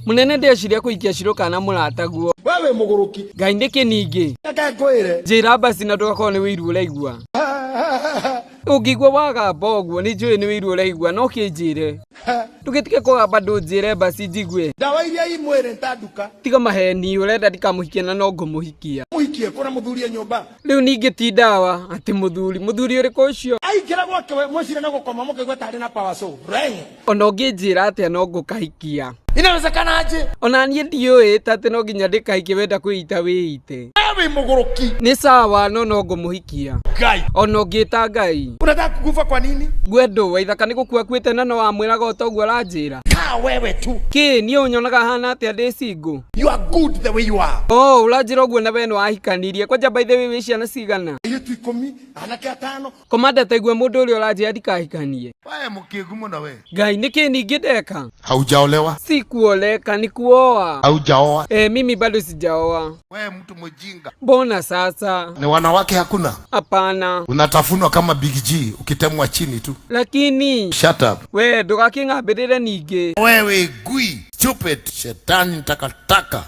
Munene ndeciria kuikia Shiro kana murataguo. Wewe muguruki. Ngai ndiki ningi. Reke ngwire. Njira basi na ndugakoo ni wiru uraigua. Ungigwa wagamba ũguo ni njũĩ ni wiru uraigua no kinjire. Tugitike kugamba ndunjire basi njigwe. Ndawa iria imwire ntanduka. Tiga maheni urenda ndikamuhikia na no ngumuhikia. Muhikie kuna muthuria nyumba. Riu ningi ti ndawa ati muthuri uriku ucio. Aikira gwake mwicire na gukoma mukigwa tari na power so. Reng. Ona ũngĩnjĩra atĩa no ngũkahikia. Inawezekana aje? Ona niĩ ndiũĩ tate no nginya ndĩkahikie wenda kwĩita wĩite. Ewe muguruki. Ni sawa no ngũmũhikia. Ngai. Ona ũngĩta Ngai. Unataka kukufa kwa nini? Gwendo waithaka nĩ gũkua kwĩte na no wamwĩraga ũtoguo aranjĩra. Ka wewe tu. Kĩ niĩ ũnyonaga hana atĩa ndĩ single. You are good the way you are. Oh ũranjĩra ũguo na we nĩ wahikanirie. Kwanja by the way wĩ ciana cigana? Yetu 10 anake 5. Komanda taigua mũndũ ũrĩa ũranjĩra ndikahikanie. Wewe mkiegu mũno we. Ngai nĩkĩ ningĩ ndeka? Haujaolewa? Si kuoleka ni kuoa. Haujaoa? Mimi bado sijaoa. Wewe mtu mjinga. Mbona sasa? Ni wanawake hakuna? Hapana. Unatafunwa kama Big G ukitemwa chini tu. Lakini shut up. We ndugaking'ambĩrĩre ningĩ. Wewe gui, stupid, shetani takataka.